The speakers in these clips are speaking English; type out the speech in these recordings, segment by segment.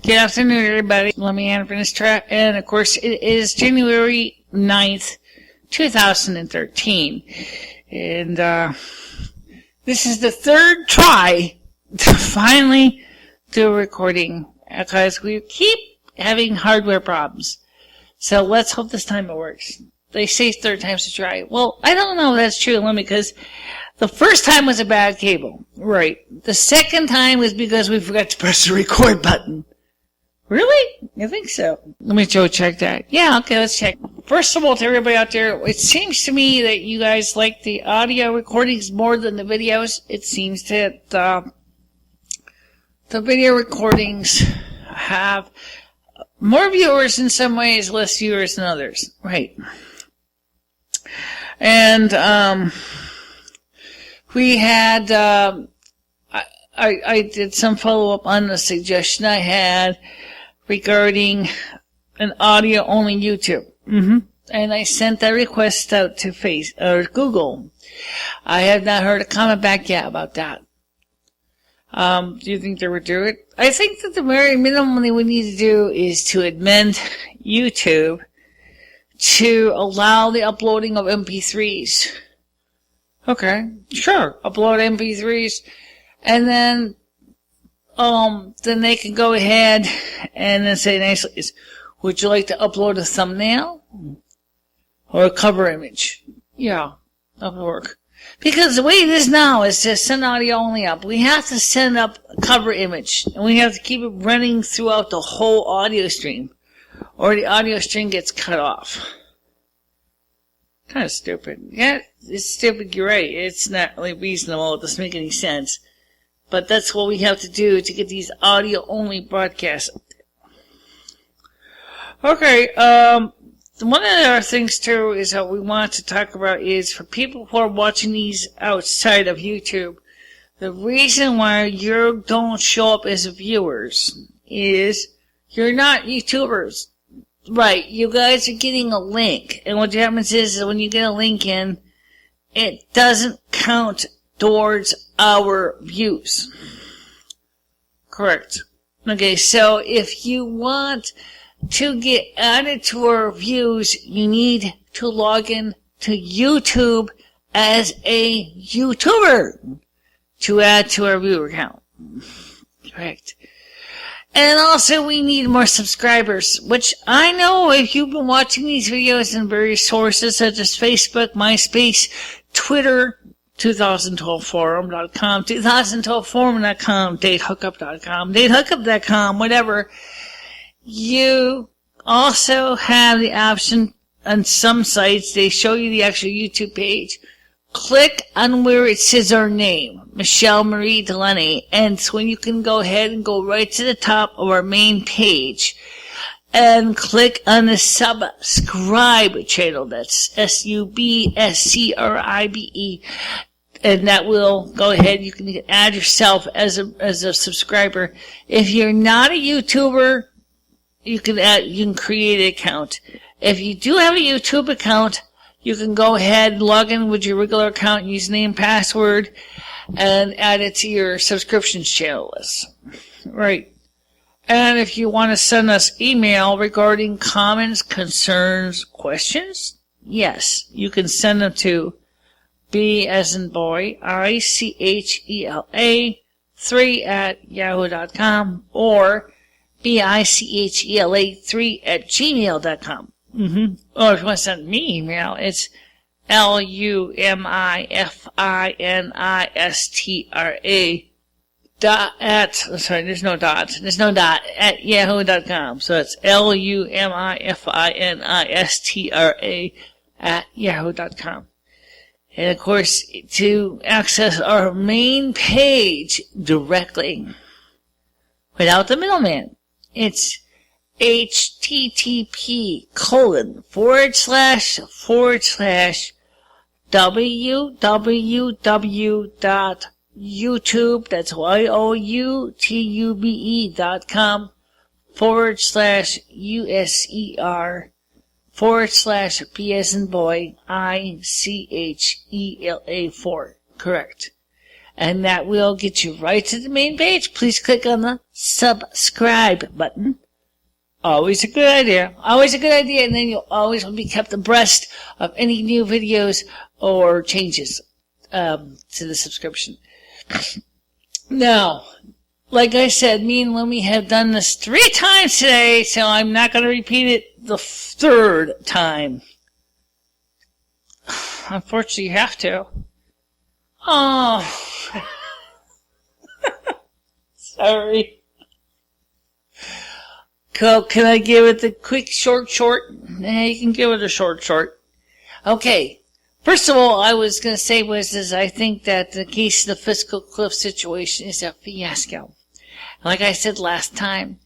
Good afternoon, everybody. Let me answer this track. And, of course, it is January 9th, 2013. And this is the third try to finally do a recording because we keep having hardware problems. So let's hope this time it works. They say third time's a try. Well, I don't know if that's true, because the first time was a bad cable. Right. The second time was because we forgot to press the record button. Really? I think so. Let me go check that. Yeah, okay, let's check. First of all, to everybody out there, it seems to me that you guys like the audio recordings more than the videos. It seems that the video recordings have more viewers in some ways, less viewers in others. Right. And we had I did some follow-up on the suggestion I had regarding an audio-only YouTube. And I sent that request out to Google. I have not heard a comment back yet about that. Do you think they would do it? I think that the very minimum they would need to do is to amend YouTube to allow the uploading of MP3s. Okay, sure. Upload MP3s. And then they can go ahead and then say nicely, would you like to upload a thumbnail? Or a cover image? Yeah, that would work. Because the way it is now is to send audio only up. We have to send up a cover image. And we have to keep it running throughout the whole audio stream. Or the audio stream gets cut off. Kind of stupid. Yeah, it's stupid, you're right. It's not really reasonable. It doesn't make any sense. But that's what we have to do to get these audio-only broadcasts up there. Okay, one of the other things, too, is that we want to talk about is for people who are watching these outside of YouTube, the reason why you don't show up as viewers is you're not YouTubers. Right, you guys are getting a link, and what happens is when you get a link in, it doesn't count towards our views. Correct. Okay, so if you want to get added to our views, you need to log in to YouTube as a YouTuber to add to our viewer count. Correct. And also, we need more subscribers, which I know if you've been watching these videos in various sources such as Facebook, MySpace, Twitter, 2012forum.com, 2012forum.com, datehookup.com, datehookup.com, whatever. You also have the option on some sites, they show you the actual YouTube page. Click on where it says our name, MicheleMarieDalene, and so you can go ahead and go right to the top of our main page and click on the subscribe channel. That's SUBSCRIBE, and that will go ahead. You can add yourself as a subscriber. If you're not a YouTuber, you can create an account. If you do have a YouTube account, you can go ahead and log in with your regular account, username, password, and add it to your subscriptions channel list. Right. And if you want to send us email regarding comments, concerns, questions, yes, you can send them to B as in boy, ICHELA 3@yahoo.com or BICHELA 3@gmail.com. Or if you want to send me email, it's LUMIFINISTRA there's no dot at yahoo.com. So it's LUMIFINISTRA at yahoo.com. And of course, to access our main page directly without the middleman, it's http://www.youtube, that's youtube.com/USER/B as in boy, ICHELA4. Correct. and that will get you right to the main page. Please click on the subscribe button. Always a good idea. Always a good idea, and then you'll always be kept abreast of any new videos or changes to the subscription. Now, like I said, me and Lumi have done this 3 times today, so I'm not going to repeat it the 3rd time. Unfortunately, you have to. Oh. Sorry. Can I give it the quick, short? Nah, you can give it a short. Okay. First of all, I was going to say I think that the case of the fiscal cliff situation is a fiasco. Like I said last time,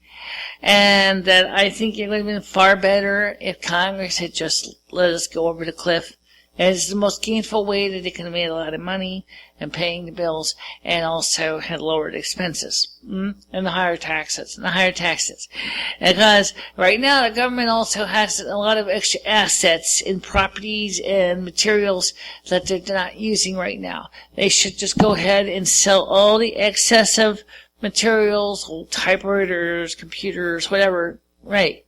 and that I think it would have been far better if Congress had just let us go over the cliff. It's the most gainful way that they could have made a lot of money and paying the bills, and also had lowered expenses and the higher taxes. Because right now the government also has a lot of extra assets in properties and materials that they're not using right now. They should just go ahead and sell all the excessive materials, old typewriters, computers, whatever, right,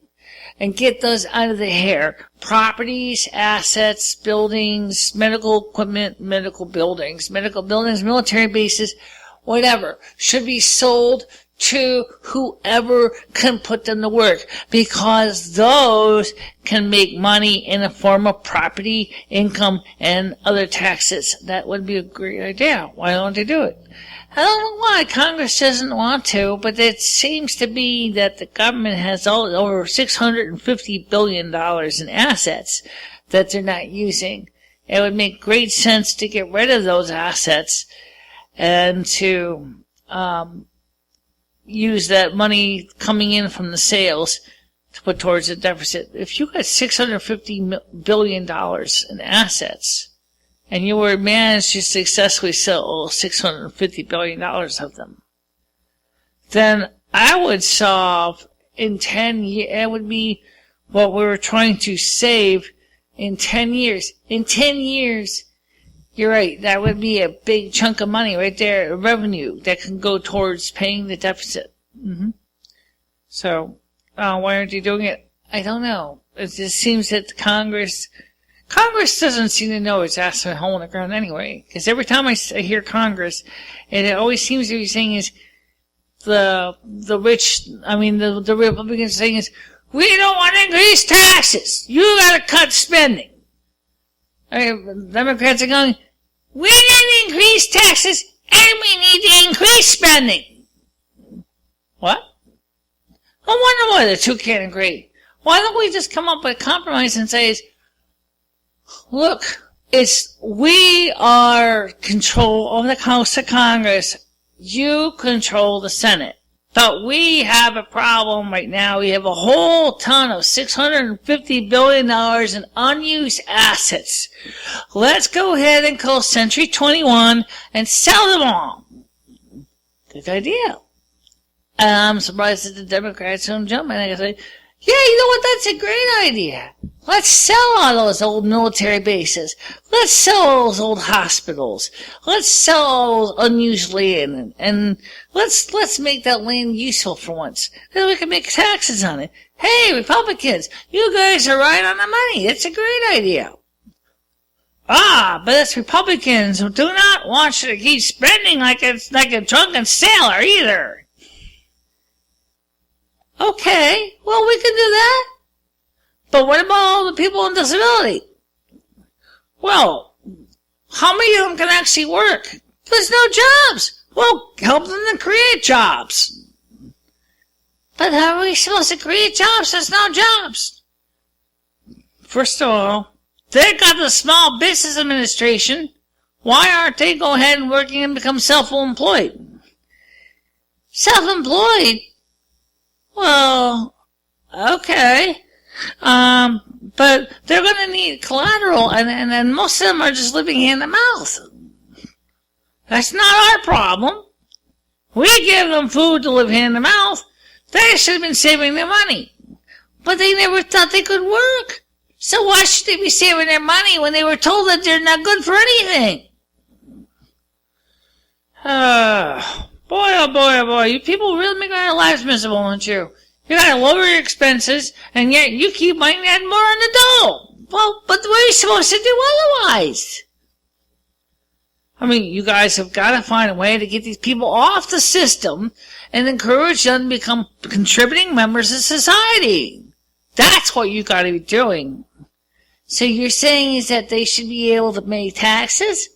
and get those out of the hair. Properties, assets, buildings, medical equipment, medical buildings, military bases, whatever, should be sold to whoever can put them to work, because those can make money in the form of property, income, and other taxes. That would be a great idea. Why don't they do it? I don't know why Congress doesn't want to, but it seems to be that the government has over $650 billion in assets that they're not using. It would make great sense to get rid of those assets and to use that money coming in from the sales to put towards the deficit. If you got $650 billion in assets, and you were managed to successfully sell $650 billion of them, then I would solve in 10 years. It would be what we were trying to save in 10 years. In 10 years, you're right, that would be a big chunk of money right there, revenue that can go towards paying the deficit. So, why aren't they doing it? I don't know. It just seems that Congress doesn't seem to know its ass a hole in the ground anyway. Because every time I hear Congress, it always seems to be saying is the Republicans saying is, we don't want to increase taxes. You got to cut spending. Democrats are going, we need to increase taxes and we need to increase spending. What? I wonder why the two can't agree. Why don't we just come up with a compromise and say, look, we are control of the House of Congress. You control the Senate. But we have a problem right now. We have a whole ton of $650 billion in unused assets. Let's go ahead and call Century 21 and sell them all. Good idea. And I'm surprised that the Democrats don't jump in and say, yeah, you know what? That's a great idea. Let's sell all those old military bases. Let's sell all those old hospitals. Let's sell all those unused land, and let's make that land useful for once. Then we can make taxes on it. Hey, Republicans, you guys are right on the money. It's a great idea. But us Republicans do not want you to keep spending like it's like a drunken sailor either. Okay, well, we can do that. But what about all the people on disability? Well, how many of them can actually work? There's no jobs. Well, help them to create jobs. But how are we supposed to create jobs? There's no jobs. First of all, they got the Small Business Administration. Why aren't they go ahead and working and become self-employed? Self-employed? Well, okay. But they're going to need collateral, and most of them are just living hand to mouth. That's not our problem. We give them food to live hand to mouth. They should have been saving their money. But they never thought they could work. So why should they be saving their money when they were told that they're not good for anything? Boy, oh boy, oh boy, you people really make our lives miserable, don't you? You gotta lower your expenses, and yet you keep wanting to add more on the dole. Well, but what are you supposed to do otherwise? I mean, you guys have got to find a way to get these people off the system and encourage them to become contributing members of society. That's what you got to be doing. So you're saying is that they should be able to pay taxes?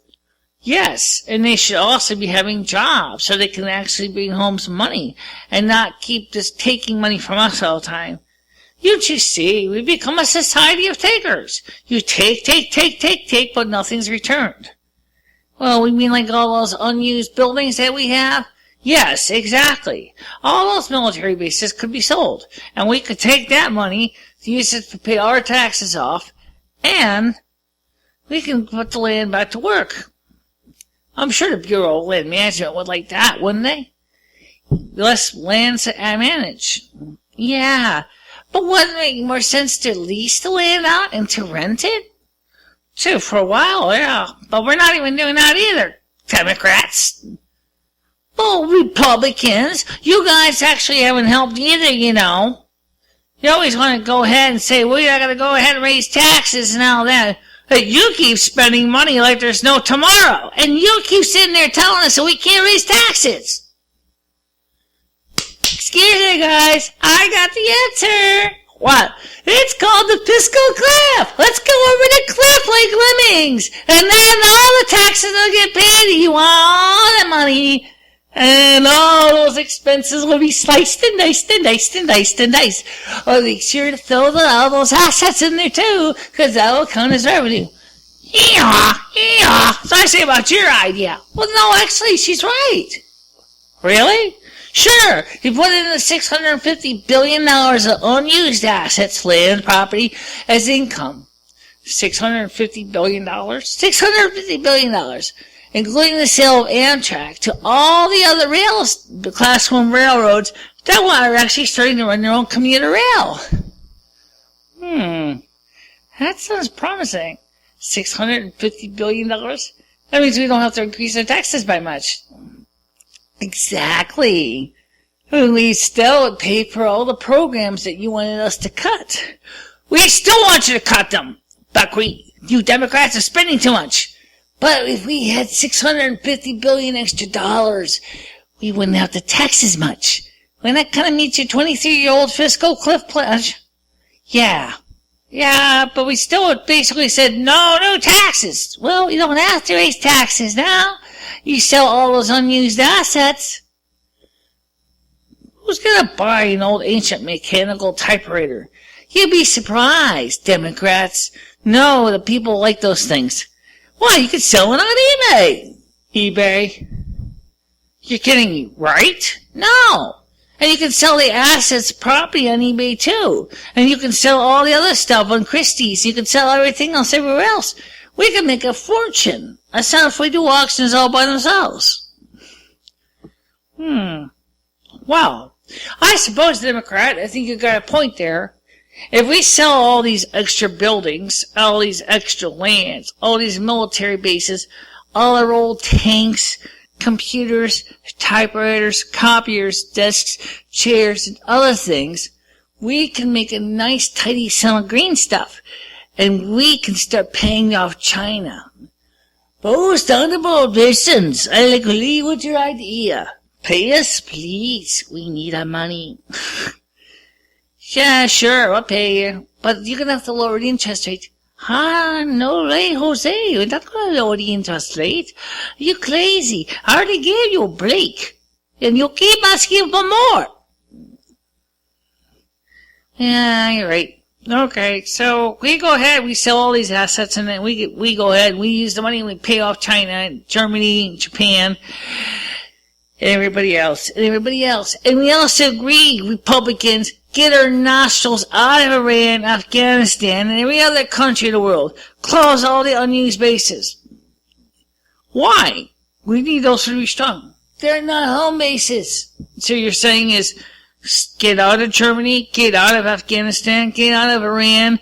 Yes, and they should also be having jobs so they can actually bring home some money and not keep just taking money from us all the time. You just see, we become a society of takers. You take, but nothing's returned. Well, we mean like all those unused buildings that we have? Yes, exactly. All those military bases could be sold, and we could take that money, use it to pay our taxes off, and we can put the land back to work. I'm sure the Bureau of Land Management would like that, wouldn't they? Less land to manage. Yeah, but wouldn't it make more sense to lease the land out and to rent it? Too, for a while, yeah. But we're not even doing that either, Democrats. Well, Republicans, you guys actually haven't helped either, you know. You always want to go ahead and say, we gotta go ahead and raise taxes and all that. But you keep spending money like there's no tomorrow. And you keep sitting there telling us that we can't raise taxes. Excuse me, guys. I got the answer. What? It's called the fiscal cliff. Let's go over the cliff like lemmings. And then all the taxes will get paid. You want all the money. And all those expenses will be sliced and diced and diced and diced and diced. Oh, make sure to throw all those assets in there too, because that will count as revenue. Yeah. So I say about your idea. Well, no, actually, she's right. Really? Sure. You put in the $650 billion of unused assets, land, property, as income. $650 billion? $650 billion. Including the sale of Amtrak to all the other Class 1 railroads that are actually starting to run their own commuter rail. That sounds promising. $650 billion? That means we don't have to increase our taxes by much. Exactly. We still would pay for all the programs that you wanted us to cut. We still want you to cut them. But you Democrats are spending too much. But if we had $650 billion extra dollars, we wouldn't have to tax as much. Wouldn't that kind of meet your 23-year-old fiscal cliff pledge? Yeah, but we still basically said no taxes. Well, you don't have to raise taxes now. You sell all those unused assets. Who's gonna buy an old ancient mechanical typewriter? You'd be surprised, Democrats. No, the people like those things. Why, you could sell it on eBay. eBay? You're kidding me, right? No. And you can sell the assets, property on eBay too. And you can sell all the other stuff on Christie's. You can sell everything else everywhere else. We can make a fortune. That's not if we do auctions all by themselves. Well, I suppose, Democrat, I think you got a point there. If we sell all these extra buildings, all these extra lands, all these military bases, all our old tanks, computers, typewriters, copiers, desks, chairs, and other things, we can make a nice, tidy sum of green stuff, and we can start paying off China. Most honorable persons, I'll agree with your idea. Pay us, please. We need our money. Yeah, sure, I'll pay you. But you're gonna have to lower the interest rate. No way, Jose. We're not gonna lower the interest rate. You crazy. I already gave you a break. And you keep asking for more. Yeah, you're right. Okay, so we go ahead, we sell all these assets, and then we go ahead, we use the money, and we pay off China, and Germany, and Japan, and everybody else. And we also agree, Republicans, get our nostrils out of Iran, Afghanistan, and every other country in the world. Close all the unused bases. Why? We need those to be strong. They're not home bases. So you're saying is, get out of Germany, get out of Afghanistan, get out of Iran,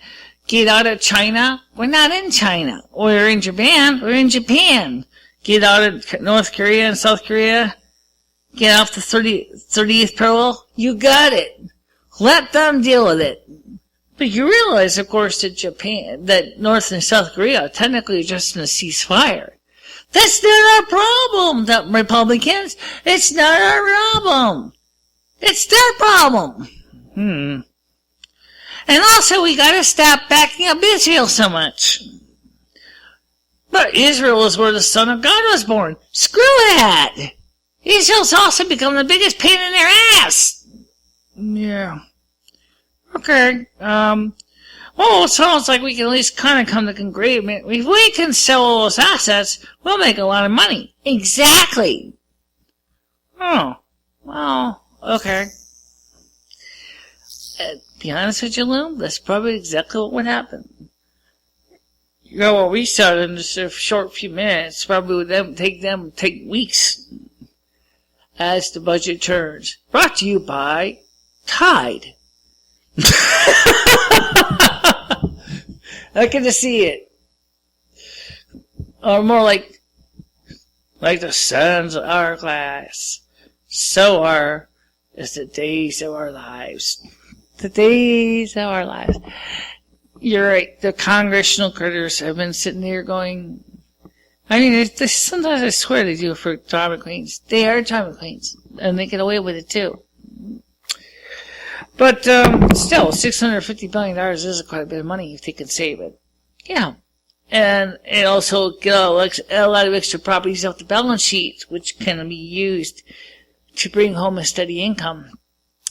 get out of China. We're not in China. We're in Japan. We're in Japan. get out of North Korea and South Korea, get off the 30th parallel, you got it. Let them deal with it. But you realize, of course, that North and South Korea technically are just in a ceasefire. That's not our problem, the Republicans. It's not our problem. It's their problem. And also, we gotta stop backing up Israel so much. But Israel is where the Son of God was born. Screw that! Israel's also become the biggest pain in their ass. Yeah. Okay. Well, it sounds like we can at least kind of come to agreement. If we can sell all those assets, we'll make a lot of money. Exactly. Oh. Well, okay. Be honest with you, Lou, that's probably exactly what would happen. You know, what we started in just a short few minutes probably would take weeks as the budget turns. Brought to you by Tide. I get to see it. Or more like the sun's hourglass. So are as the days of our lives. The days of our lives. You're right. The congressional critters have been sitting there going, I mean, sometimes I swear they do it for drama queens. They are drama queens. And they get away with it too. But still, $650 billion is quite a bit of money if they can save it. Yeah. And it also get a lot of extra properties off the balance sheet, which can be used to bring home a steady income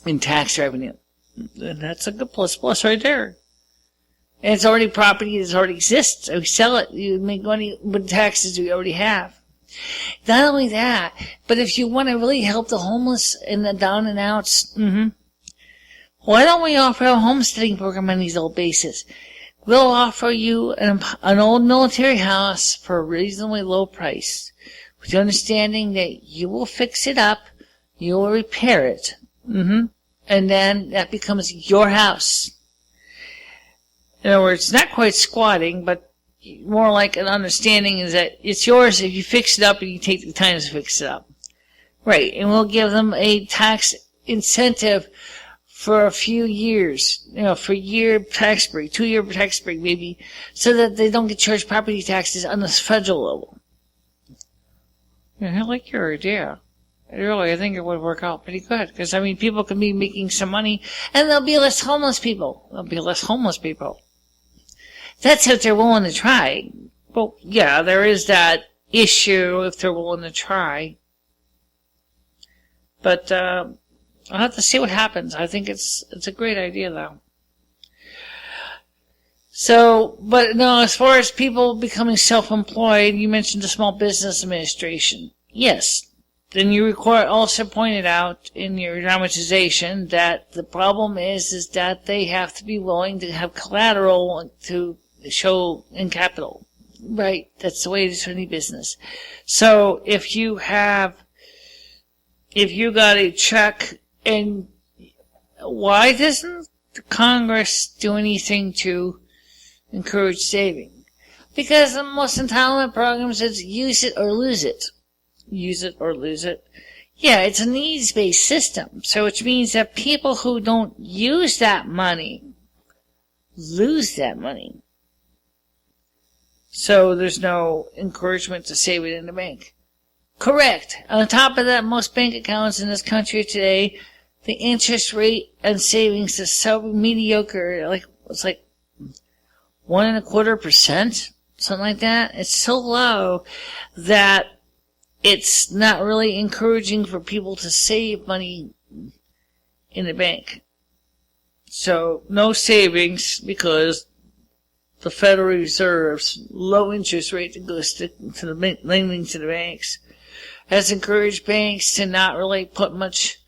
in tax revenue. And that's a good plus right there. And it's already property that already exists. So we sell it, you make money with taxes we already have. Not only that, but if you want to really help the homeless and the down and outs, why don't we offer a homesteading program on these old bases? We'll offer you an old military house for a reasonably low price, with the understanding that you will fix it up, you will repair it, and then that becomes your house. In other words, not quite squatting, but more like an understanding is that it's yours if you fix it up and you take the time to fix it up. Right, and we'll give them a tax incentive for a few years, for a year tax break, 2-year tax break maybe, so that they don't get charged property taxes on the federal level. Yeah, I like your idea. Really, I think it would work out pretty good, because, I mean, people can be making some money, and there'll be less homeless people. That's if they're willing to try. Well, yeah, there is that issue if they're willing to try. But, I'll have to see what happens. I think it's a great idea, though. So, but no, as far as people becoming self-employed, you mentioned the Small Business Administration. Yes. Then you also pointed out in your dramatization that the problem is that they have to be willing to have collateral to show in capital. Right. That's the way it is for any business. So if you got a check, and why doesn't the Congress do anything to encourage saving? Because the most entitlement programs is use it or lose it. Use it or lose it. Yeah, it's a needs-based system, so which means that people who don't use that money lose that money. So there's no encouragement to save it in the bank. Correct. On top of that, most bank accounts in this country today, the interest rate on savings is so mediocre, it's like 1.25%, something like that. It's so low that it's not really encouraging for people to save money in the bank. So no savings because the Federal Reserve's low interest rate that goes to the lending to the banks has encouraged banks to not really put much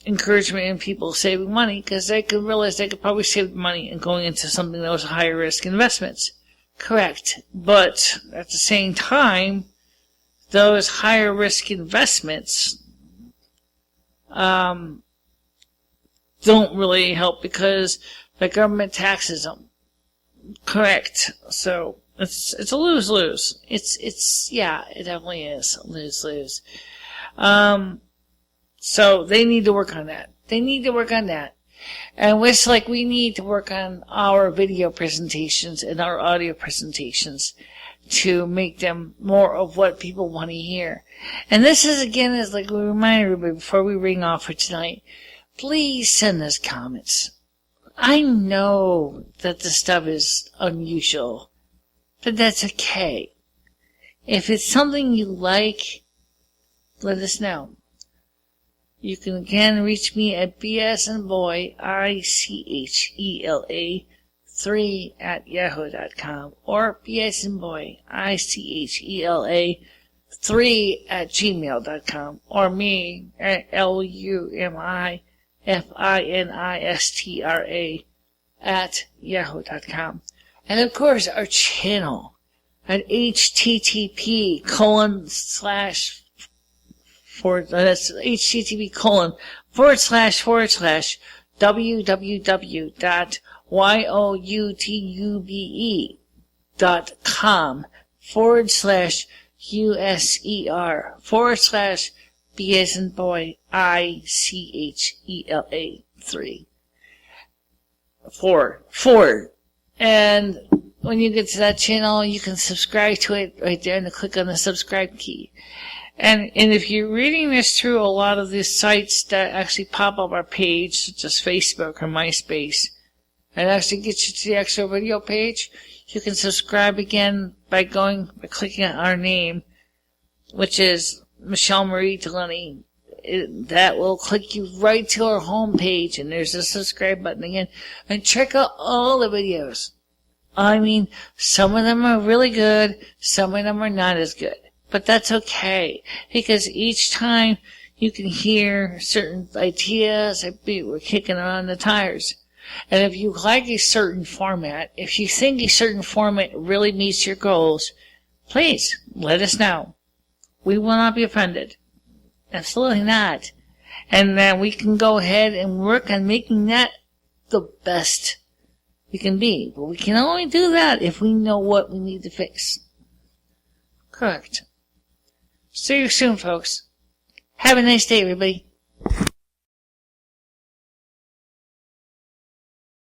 encouragement in people saving money, because they could realize they could probably save money and going into something that was higher risk investments. Correct. But at the same time, those higher risk investments don't really help because the government taxes them. Correct. So It's a lose-lose. Yeah, it definitely is a lose-lose. So they need to work on that. And it's like we need to work on our video presentations and our audio presentations to make them more of what people want to hear. And this is like we remind everybody before we ring off for tonight, please send us comments. I know that the stuff is unusual, but that's okay. If it's something you like, let us know. You can again reach me at bcast01092013, @yahoo.com or bcast01092013 or me at LUMIFINISTRA @yahoo.com. And of course our channel at http://www.yotube.com/USER/BSandBoy3. Ford. And when you get to that channel, you can subscribe to it right there and click on the subscribe key. And if you're reading this through a lot of these sites that actually pop up our page, such as Facebook or MySpace, and actually get you to the actual video page, you can subscribe again by clicking on our name, which is MicheleMarieDalene. That will click you right to our home page, and there's a subscribe button again. And check out all the videos. I mean, some of them are really good, some of them are not as good. But that's okay, because each time you can hear certain ideas that we're kicking around the tires. And if you like a certain format, if you think a certain format really meets your goals, please let us know. We will not be offended. Absolutely not. And then we can go ahead and work on making that the best we can be. But we can only do that if we know what we need to fix. Correct. See you soon, folks. Have a nice day, everybody.